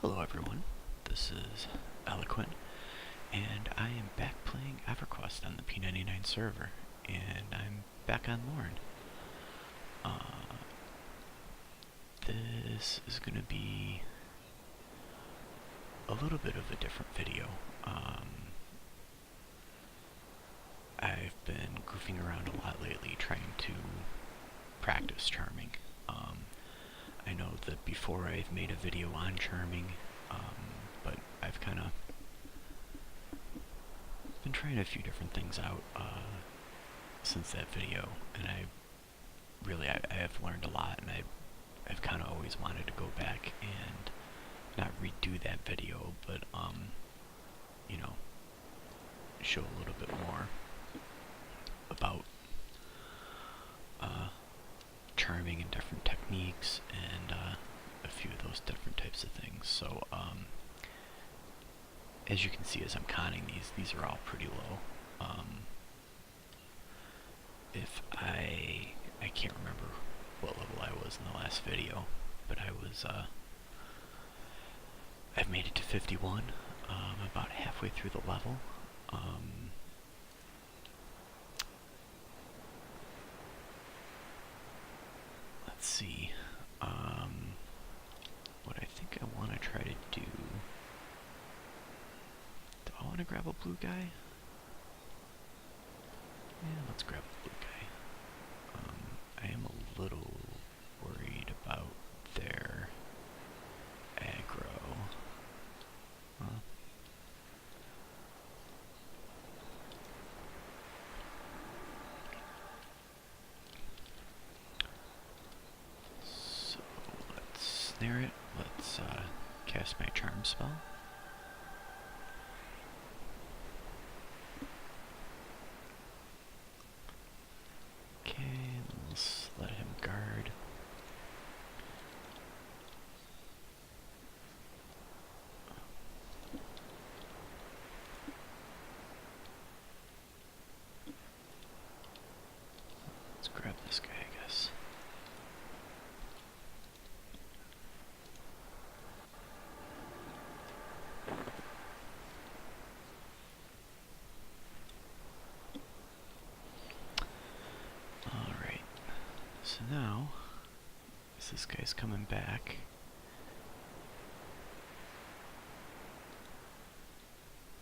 Hello everyone, this is Eloquent, and I am back playing EverQuest on the P99 server, and I'm back on Lourne. This is going to be a little bit of a different video. I've been goofing around a lot lately trying to practice charming. I know that before I've made a video on charming, but I've kind of been trying a few different things out since that video, and I have learned a lot, and I've kind of always wanted to go back and not redo that video, but you know, show a little bit more about charming and different techniques and a few of those different types of things. So as you can see, as I'm conning these are all pretty low. If I can't remember what level I was in the last video, but I've made it to 51. About halfway through the level. Let's see. What I think I want to try to do. Do I want to grab a blue guy? Yeah, let's grab a blue guy. I am a little worried about their aggro. Huh? So let's snare it. Let's cast my charm spell. Let's let him guard. Let's grab this guy, I guess. Alright. So now, as this guy's coming back,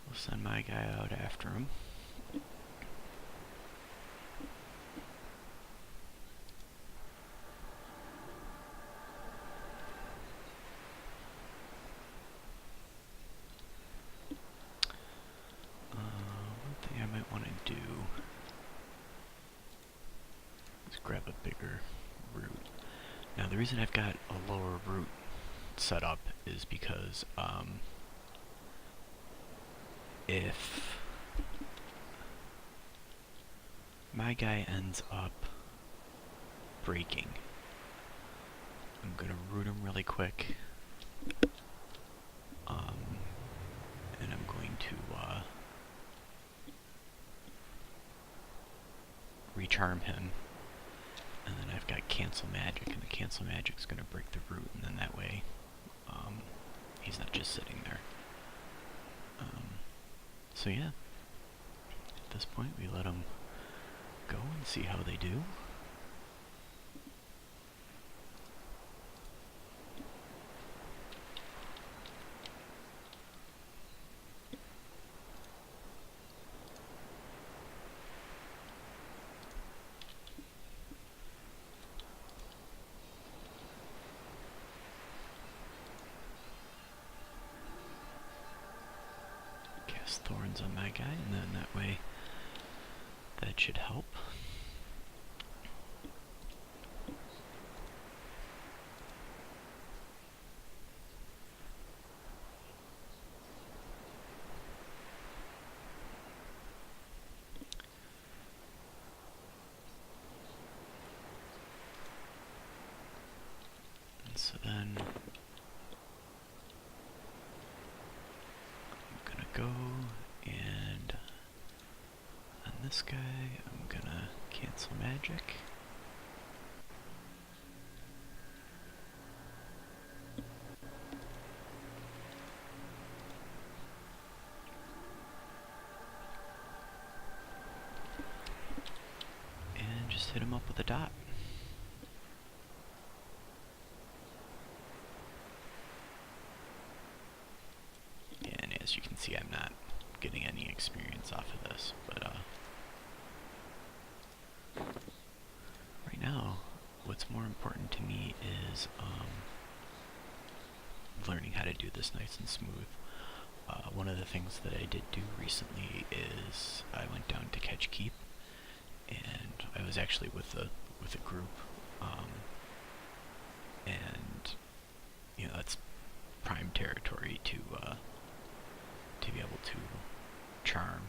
we'll send my guy out after him. One thing I might want to do is grab a bigger root. Now the reason I've got a lower root set up is because if my guy ends up breaking, I'm gonna root him really quick, and I'm going to recharm him, and then I've got cancel magic, and the cancel magic's gonna break the root, and then that way he's not just sitting there. So yeah, at this point we let them go and see how they do. Thorns on my guy, and then that way that should help. And so then go, and on this guy I'm gonna cancel magic. hit him up with a dot. And as you can see, I'm not getting any experience off of this, but right now, what's more important to me is learning how to do this nice and smooth. One of the things that I did do recently is I went down to catch keep, and I was actually with a group, and you know, that's prime territory to be able to charm,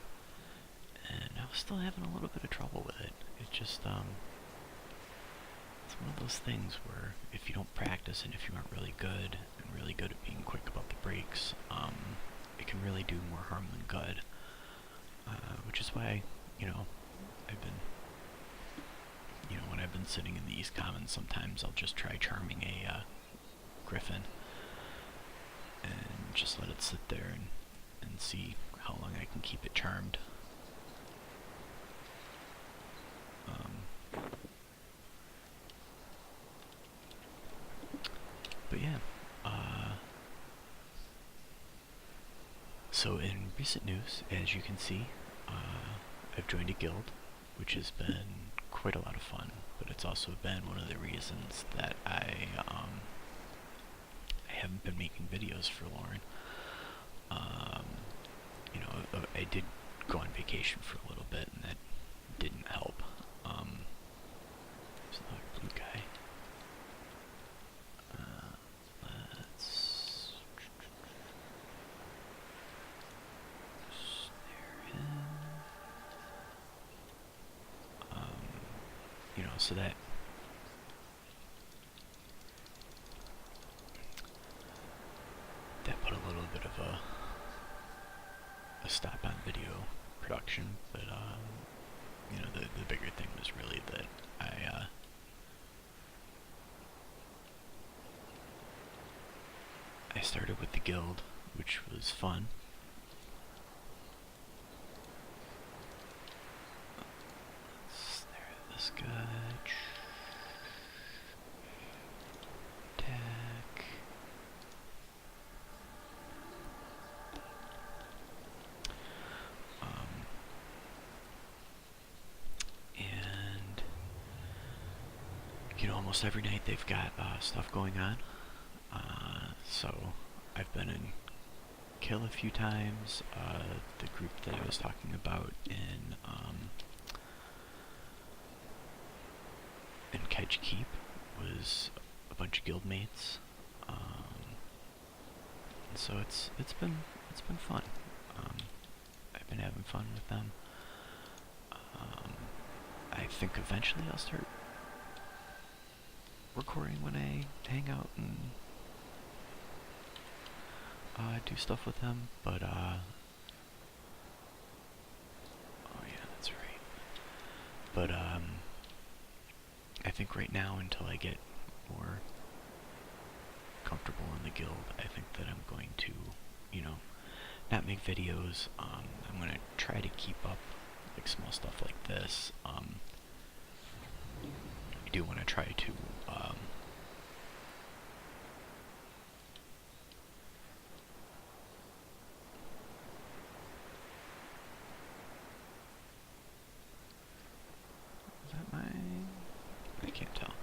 and I was still having a little bit of trouble with it. It just it's one of those things where if you don't practice and if you aren't really good and really good at being quick about the breaks, it can really do more harm than good. Which is why, you know, I've been, you know, when I've been sitting in the East Commons, sometimes I'll just try charming a griffin and just let it sit there and see how long I can keep it charmed. But yeah, so in recent news, as you can see, I've joined a guild, which has been quite a lot of fun, but it's also been one of the reasons that I haven't been making videos for Lourne. You know, I did go on vacation for a little bit, and that didn't help. There's another blue guy. Let's snare him. You know, so that put a little bit of a stop on video production, but you know, the bigger thing was really that I started with the guild, which was fun. Let's snare this guy. Attack. And you know, almost every night they've got stuff going on. So I've been in kill a few times. The group that I was talking about in Kedge Keep was a bunch of guildmates, and so it's been fun. I've been having fun with them. I think eventually I'll start recording when I hang out and do stuff with them, but oh yeah, that's right. But I think right now, until I get more comfortable in the guild, I think that I'm going to, you know, not make videos. I'm gonna try to keep up like small stuff like this. I do want to try to is that my? I can't tell.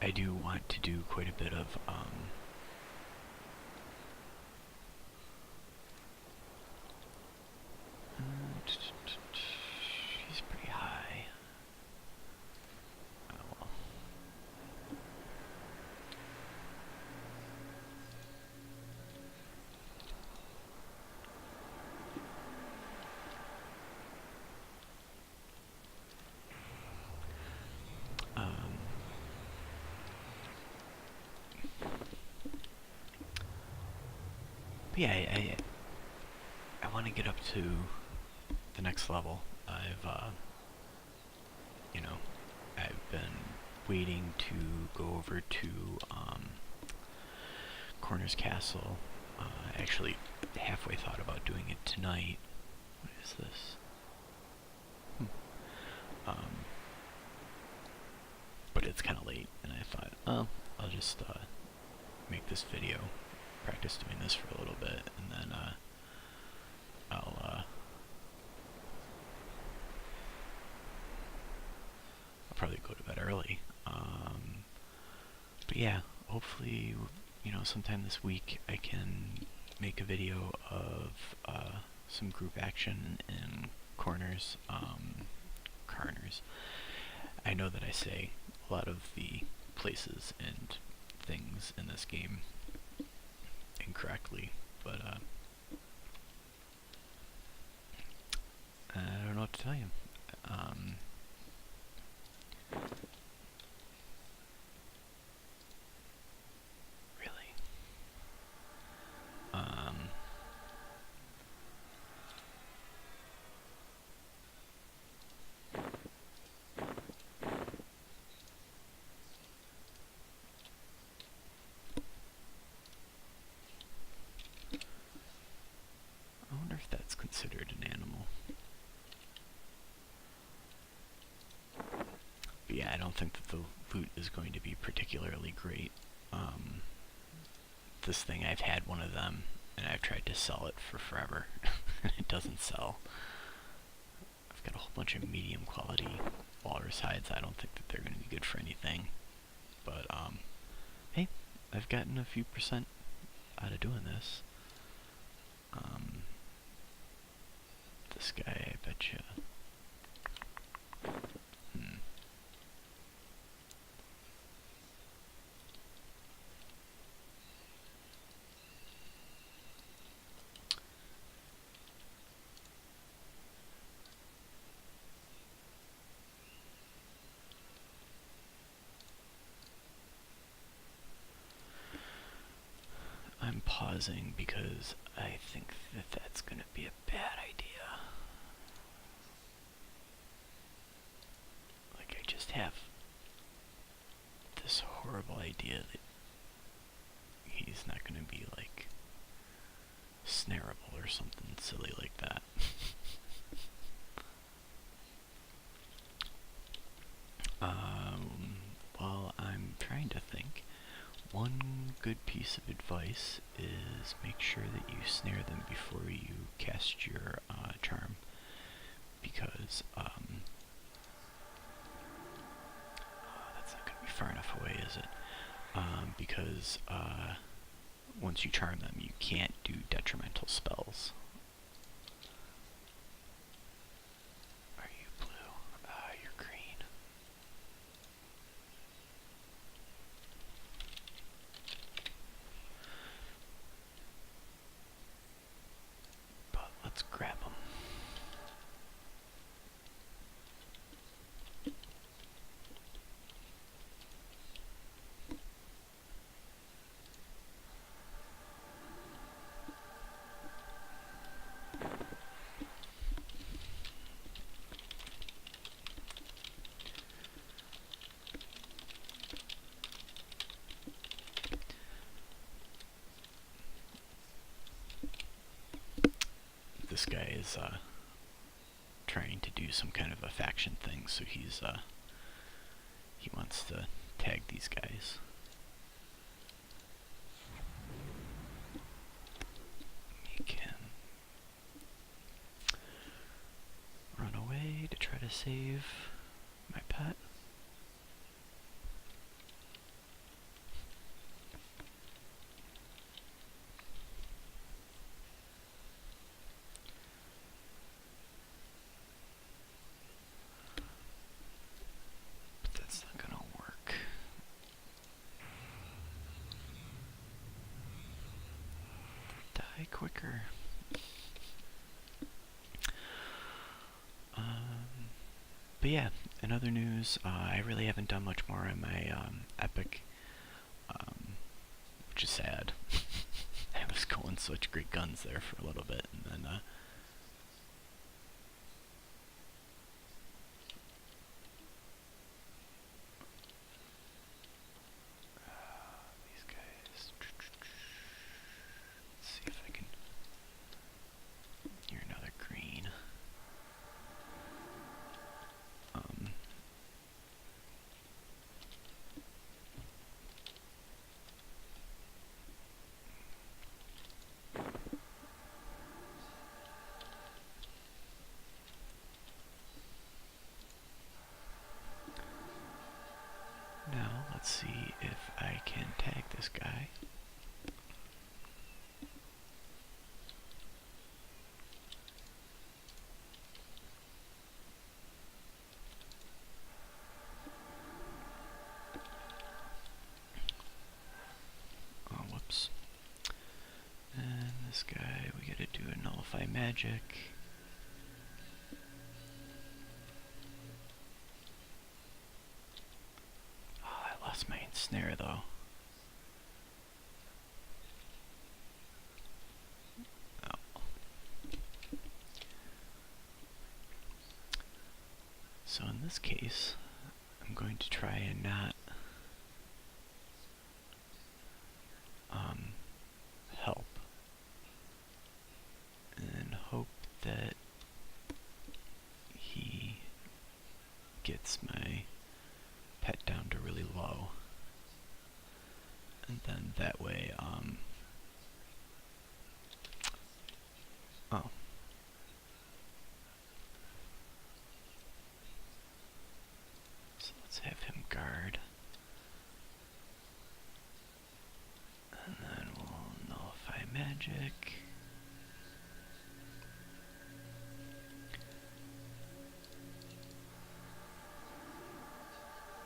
I do want to do quite a bit of he's pretty high. Oh well. But yeah, I want to get up to the next level. I've you know, I've been waiting to go over to Corner's Castle. I actually halfway thought about doing it tonight. What is this? Um, but it's kind of late, and I thought, oh, I'll just make this video, practice doing this for a little bit, and then I'll probably go to bed early. But yeah, hopefully, sometime this week I can make a video of some group action in corners, corners. I know that I say a lot of the places and things in this game incorrectly, but I don't know what to tell you. Really. I wonder if that's considered an animal. But yeah, I don't think that the loot is going to be particularly great. This thing, I've had one of them, and I've tried to sell it for forever, and it doesn't sell. I've got a whole bunch of medium quality walrus hides. I don't think that they're going to be good for anything. But, hey, I've gotten a few percent out of doing this. This guy, I betcha. I'm pausing because I think that that's going to be a bad idea. Like, I just have this horrible idea that he's not going to be, like, snareable or something silly like that. Well, I'm trying to think. One good piece of advice is make sure that you snare them before you cast your charm, because that's not going to be far enough away, is it? Because once you charm them, you can't do detrimental spells. Are you blue? You're green. But let's grab them. This guy is trying to do some kind of a faction thing, so he wants to tag these guys. He can run away to try to save my pet. Quicker. But yeah, in other news, I really haven't done much more on my Epic, which is sad. I was going such great guns there for a little bit, and then these guys. Let's see if I can. You're another green. let's see if I can tag this guy. Oh, whoops. And this guy, we gotta do a nullify magic. Oh, I lost my ensnare though. Oh. So in this case, I'm going to try and not help, and hope that he gets my pet down to really low, and then that way, oh. So let's have him guard. And then we'll nullify magic.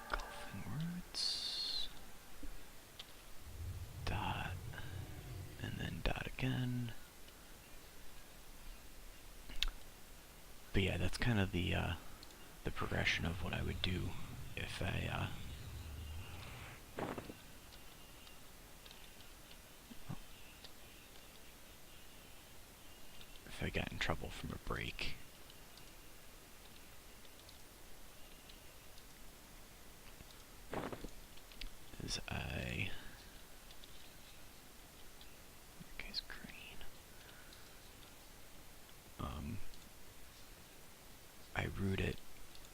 Golfing roots. Dot. And then dot again. But yeah, that's kind of the progression of what I would do if I got in trouble from a break. Is that guy's green. I root it,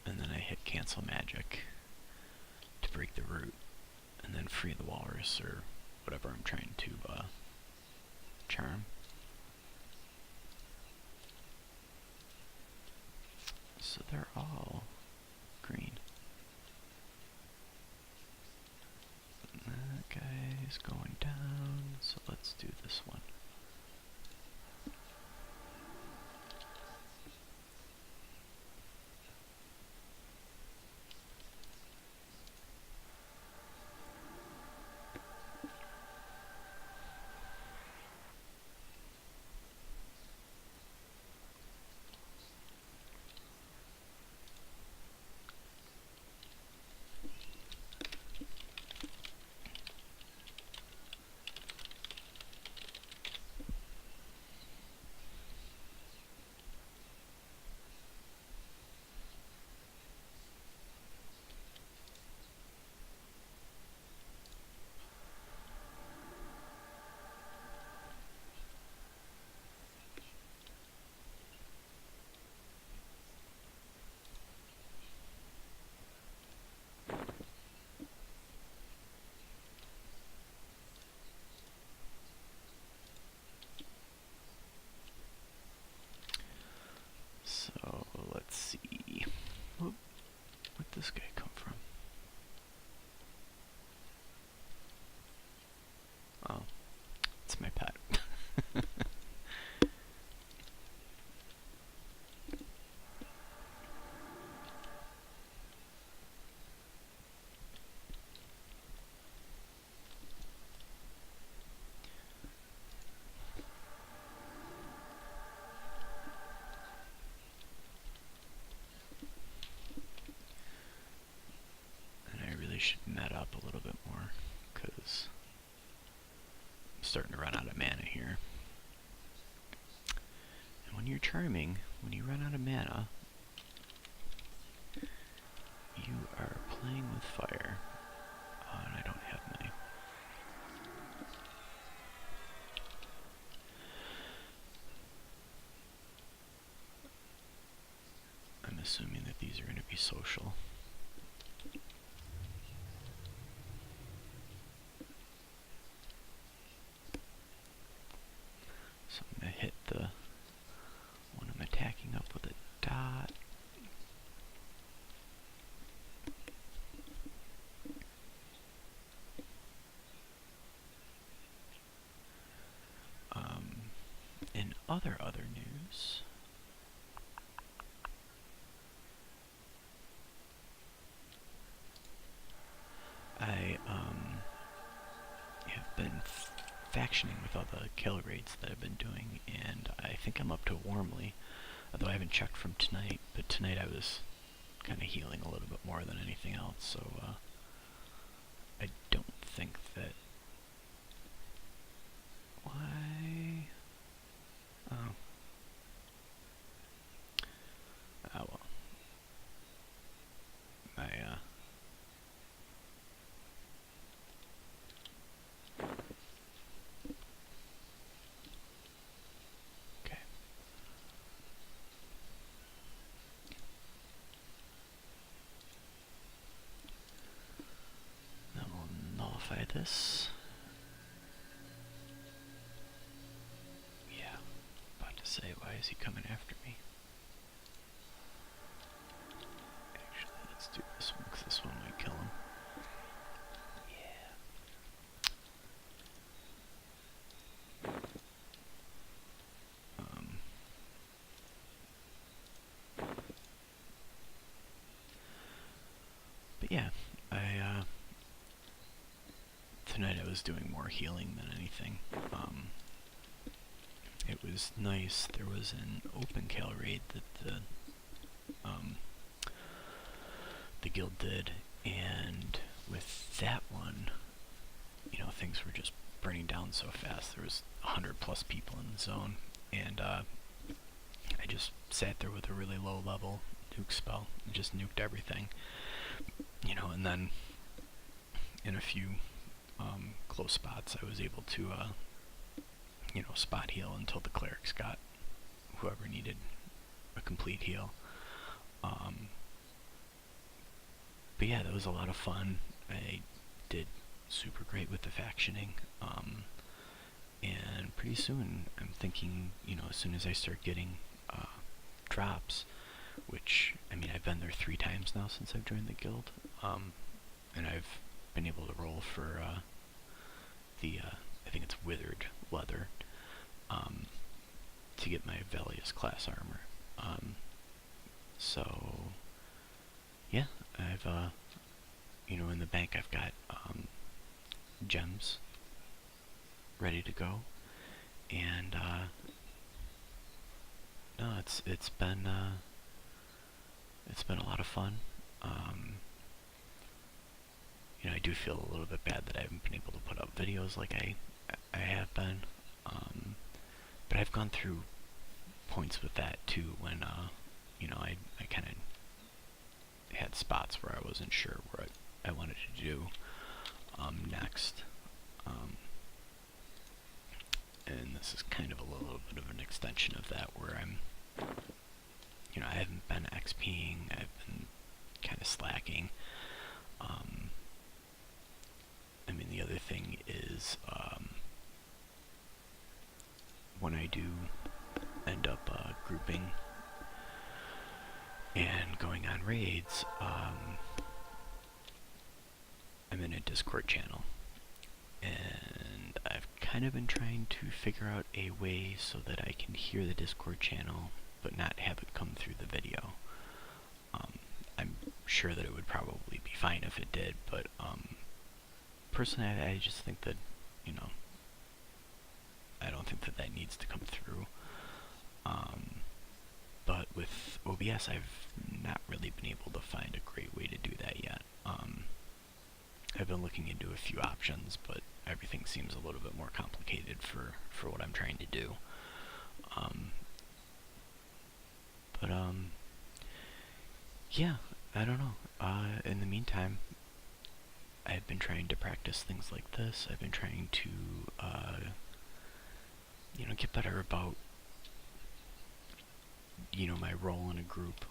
and then I hit cancel magic to break the root, and then free the walrus or whatever I'm trying to charm. So they're all green. That guy's going down, so let's do this one. So let's see. Where'd this guy come from? Oh, it's my pet. Should net up a little bit more, because I'm starting to run out of mana here. And when you're charming, when you run out of mana, you are playing with fire. Oh, and I don't have my... I'm assuming that these are going to be social. So I'm going to hit the one I'm attacking up with a dot. other news. I have been factioning with all the kill raids that I've been doing, and I think I'm up to Warmly, although I haven't checked from tonight, but tonight I was kind of healing a little bit more than anything else, so I don't think that... Why? Oh. Oh well. My, okay. Then we'll nullify this. Yeah, about to say, why is he coming after me? Actually, let's do this one, because this one might kill him. But yeah, tonight I was doing more healing than anything. It was nice. There was an open kill raid that the guild did, and with that one, you know, things were just burning down so fast. There was 100 plus people in the zone, and I just sat there with a really low level nuke spell and just nuked everything, you know, and then in a few close spots I was able to you know, spot heal until the clerics got whoever needed a complete heal. But yeah, that was a lot of fun. I did super great with the factioning, and pretty soon I'm thinking, you know, as soon as I start getting drops, which, I mean, I've been there 3 times now since I've joined the guild, and I've been able to roll for the, I think it's withered leather, to get my Velius class armor. So yeah, I've you know, in the bank I've got gems ready to go, and no, it's been a lot of fun. You know, I do feel a little bit bad that I haven't been able to put up videos like I have been, but I've gone through points with that too when you know, I kind of had spots where I wasn't sure what I wanted to do next, and this is kind of a little bit of an extension of that, where I'm, you know, I haven't been XPing, I've been kind of slacking. I mean, the other thing is, when I do end up grouping and going on raids, I'm in a Discord channel, and I've kind of been trying to figure out a way so that I can hear the Discord channel but not have it come through the video. I'm sure that it would probably be fine if it did, but personally I just think that, you know, I don't think that that needs to come through. But with OBS I've not really been able to find a great way to do that yet. I've been looking into a few options, but everything seems a little bit more complicated for what I'm trying to do. But yeah, I don't know. In the meantime, I've been trying to practice things like this. I've been trying to, you know, get better about, you know, my role in a group.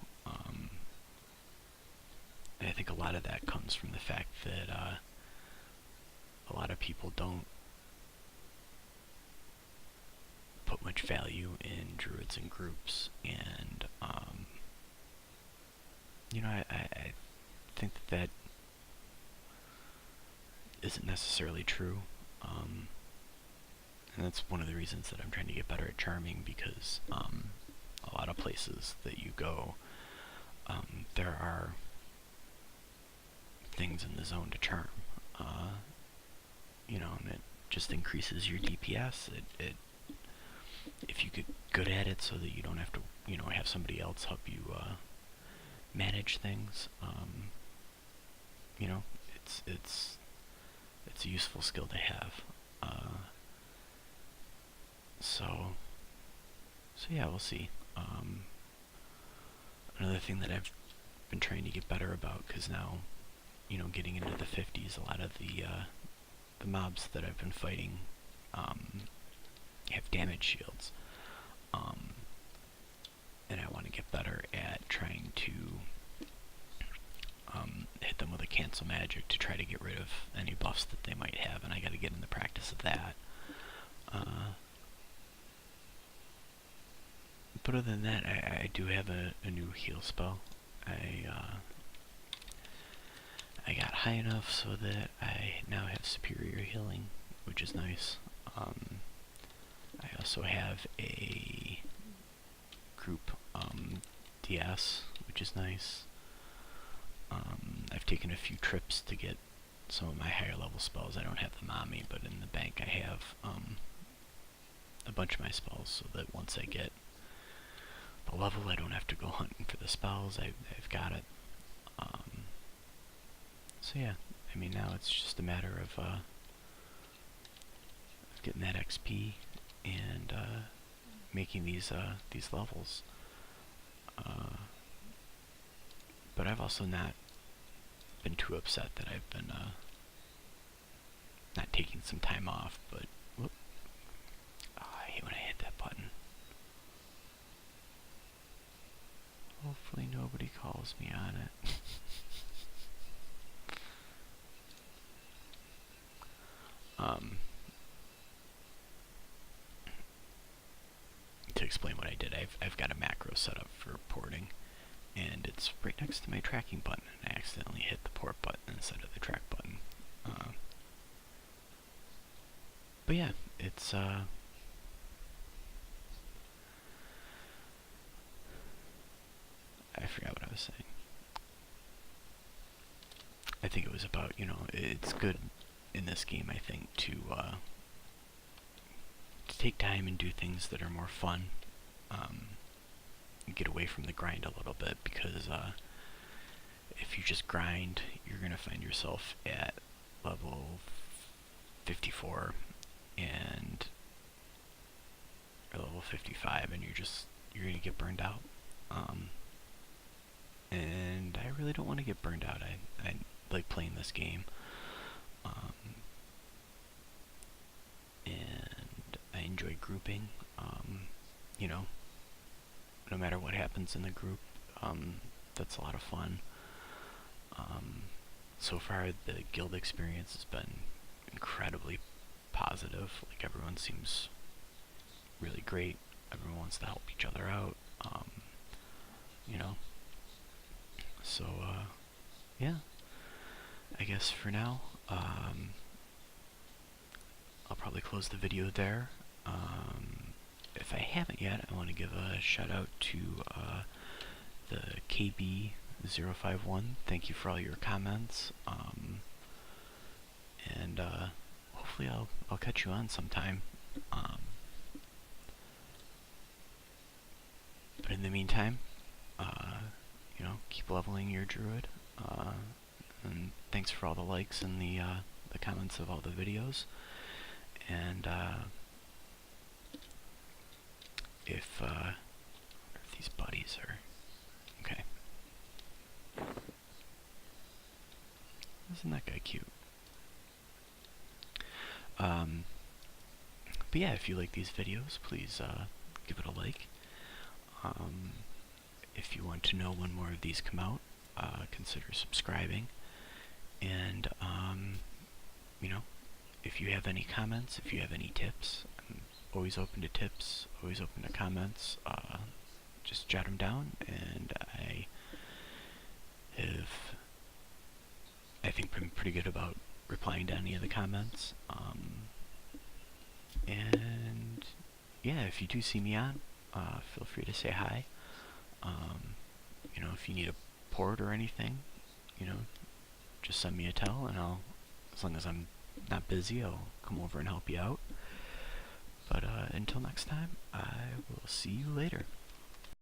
And I think a lot of that comes from the fact that a lot of people don't put much value in druids and groups, and you know, I think that isn't necessarily true. And that's one of the reasons that I'm trying to get better at charming, because a lot of places that you go, there are things in the zone to charm. You know, and it just increases your DPS. If you get good at it, so that you don't have to, you know, have somebody else help you manage things. You know, it's a useful skill to have. So yeah, we'll see. Another thing that I've been trying to get better about, because now, you know, getting into the 50s, a lot of the mobs that I've been fighting have damage shields, and I want to get better at trying to hit them with a cancel magic to try to get rid of any buffs that they might have, and I got to get in the practice of that. But other than that, I do have a new heal spell. I got high enough so that I now have superior healing, which is nice. I also have a group DS, which is nice. I've taken a few trips to get some of my higher level spells. I don't have them on me, but in the bank I have a bunch of my spells, so that once I get the level, I don't have to go hunting for the spells. I've got it. So yeah, I mean, now it's just a matter of getting that XP and making these levels. But I've also not been too upset that I've been not taking some time off. But whoop, oh, I hate when I hit that button. Hopefully nobody calls me on it. To explain what I did, I've got a macro set up for porting, and it's right next to my tracking button, and I accidentally hit the port button instead of the track button. But yeah, it's I forgot what I was saying. I think it was about, you know, it's good in this game, I think, to take time and do things that are more fun. Get away from the grind a little bit, because if you just grind, you're gonna find yourself at level 54 and or level 55, and you're gonna get burned out. And I really don't want to get burned out. I like playing this game. And I enjoy grouping. You know, no matter what happens in the group, that's a lot of fun. So far, the guild experience has been incredibly positive. Like, everyone seems really great. Everyone wants to help each other out. You know. So, yeah. I guess for now, I'll probably close the video there. If I haven't yet, I want to give a shout out to the KB051. Thank you for all your comments. And hopefully I'll catch you on sometime. But in the meantime, you know, keep leveling your druid. And thanks for all the likes and the comments of all the videos. And if these buddies are okay. Isn't that guy cute? But yeah, if you like these videos, please give it a like. If you want to know when more of these come out, consider subscribing. And you know, if you have any comments, if you have any tips, I'm always open to tips, always open to comments. Just jot them down, and I think been pretty good about replying to any of the comments. And yeah, if you do see me on, feel free to say hi. If you need a port or anything, you know, just send me a tell, and as long as I'm not busy, I'll come over and help you out. But until next time, I will see you later.